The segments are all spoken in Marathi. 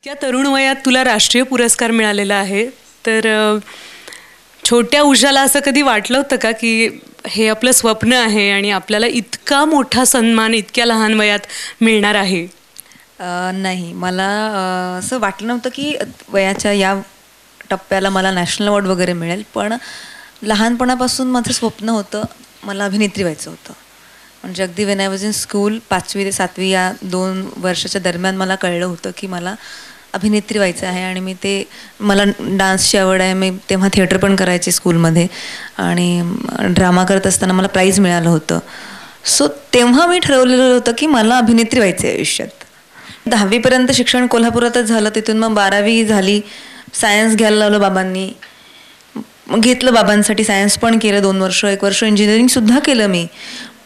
त्या तरुण वयात तुला राष्ट्रीय पुरस्कार मिळालेला आहे. तर छोट्या उषाला असं कधी वाटलं होतं का की हे आपलं स्वप्न आहे आणि आपल्याला इतका मोठा सन्मान इतक्या लहान वयात मिळणार आहे? नाही, मला असं वाटलं नव्हतं की वयाच्या या टप्प्याला मला नॅशनल अवॉर्ड वगैरे मिळेल. पण लहानपणापासून माझं स्वप्न होतं, मला अभिनेत्री व्हायचं होतं. म्हणजे अगदी when I was in school 5वी ते 7वी या 2 वर्षाच्या दरम्यान मला कळलं होतं की मला अभिनेत्री व्हायचं आहे. आणि मला डान्सची आवड आहे. मी तेव्हा थिएटर पण करायचे स्कूलमध्ये आणि ड्रामा करत असताना मला प्राईज मिळालं होतं. सो तेव्हा मी ठरवलेलं होतं की मला अभिनेत्री व्हायचं आहे आयुष्यात. 10वीपर्यंत शिक्षण कोल्हापुरातच झालं. तिथून मग 12वी झाली. सायन्स घ्यायला लावलं बाबांनी. मग घेतलं बाबांसाठी, सायन्स पण केलं 2 वर्ष. 1 वर्ष इंजिनिअरिंगसुद्धा केलं मी.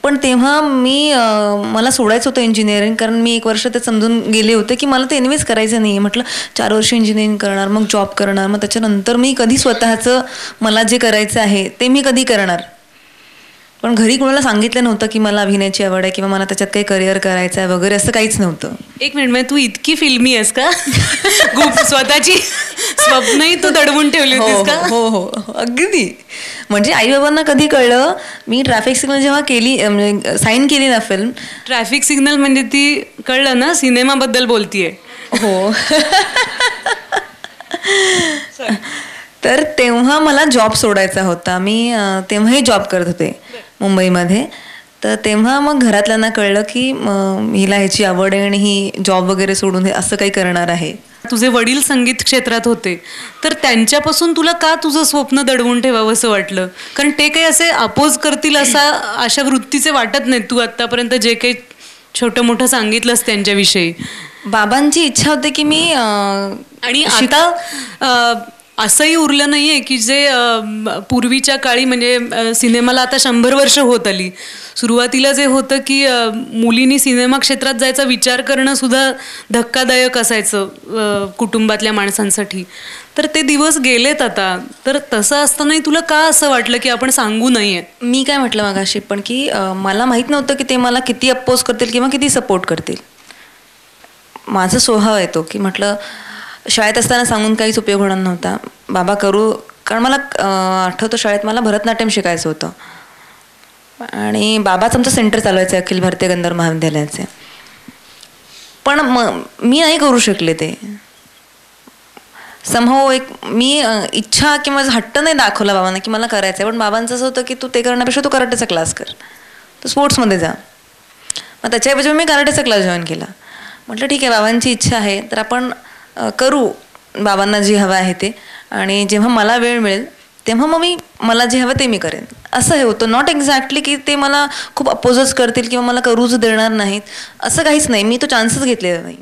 पण तेव्हा मला सोडायचं होतं इंजिनिअरिंग, कारण मी 1 वर्ष ते समजून गेले होते की मला ते एनिवेज करायचं नाही आहे. म्हटलं 4 वर्ष इंजिनिअरिंग करणार, मग जॉब करणार, मग त्याच्यानंतर मी कधी स्वतःचं मला जे करायचं आहे ते मी कधी करणार. पण घरी कोणाला सांगितलं नव्हतं की मला अभिनयाची आवड आहे किंवा मला त्याच्यात काही करिअर करायचं आहे वगैरे, असं काहीच नव्हतं. 1 मिनिट, म्हणजे तू इतकी फिल्मी आहेस का? स्वतःची स्वप्नही तू दडवून ठेवली होतीस का? हो हो, अगदी. म्हणजे आई बाबांना कधी कळलं, मी ट्रॅफिक सिग्नल जेव्हा केली, साईन केली ना फिल्म. ट्रॅफिक सिग्नल म्हणजे ती कळलं ना, सिनेमाबद्दल बोलतीये. हो. तर तेव्हा मला जॉब सोडायचा होता. मी तेव्हाही जॉब करत होते मुंबईमध्ये. तर तेव्हा मग घरातल्यांना कळलं की हिला ह्याची आवड आहे आणि ही जॉब वगैरे सोडून हे असं काही करणार आहे. तुझे वडील संगीत क्षेत्रात होते, तर त्यांच्यापासून तुला का तुझं स्वप्न दडवून ठेवावं असं वाटलं? कारण ते काही असे अपोज करतील अशा वृत्तीचे वाटत नाहीत. तू आत्तापर्यंत जे काही छोटं मोठं सांगितलंस त्यांच्याविषयी. बाबांची इच्छा होती की मी आणि आता असंही उरलं नाही आहे की जे पूर्वीच्या काळी, म्हणजे सिनेमाला आता 100 वर्ष होत आली. सुरुवातीला जे होतं की मुलींनी सिनेमा क्षेत्रात जायचा विचार करणं सुद्धा धक्कादायक असायचं कुटुंबातल्या माणसांसाठी. तर ते दिवस गेलेत आता. तर तसं असतानाही तुला का असं वाटलं की आपण सांगू नये? मी काय म्हटलं मगाशी पण की मला माहीत नव्हतं की ते मला किती अपोज करतील किंवा किती सपोर्ट करतील. माझा स्वभाव आहे तो की म्हटलं शाळेत असताना सांगून काहीच उपयोग होणार नव्हता. बाबा करू, कारण मला आठवतं शाळेत मला भरतनाट्यम शिकायचं होतं आणि बाबाच आमचं सेंटर चालवायचं अखिल भारतीय गंधर्व महाविद्यालयाचे. पण मी नाही करू शकले ते. समहाऊ मी इच्छा किंवा हट्ट नाही दाखवला बाबांना की मला करायचं आहे. पण बाबांचं असं होतं की तू ते करण्यापेक्षा तू कराटेचा क्लास कर, तू स्पोर्ट्समध्ये जा. मग त्याच्याऐवजी मी कराटेचा क्लास जॉईन केला. म्हटलं ठीक आहे, बाबांची इच्छा आहे तर आपण करू बाबांना जे हवं आहे ते. आणि जेव्हा मला वेळ मिळेल तेव्हा मग मला जे हवं ते मी करेन, असं हे होतं. नॉट एक्झॅक्टली की ते मला खूप अपोजच करतील किंवा मला करूच देणार नाहीत, असं काहीच नाही. मी तो चान्सच घेतलेला नाही.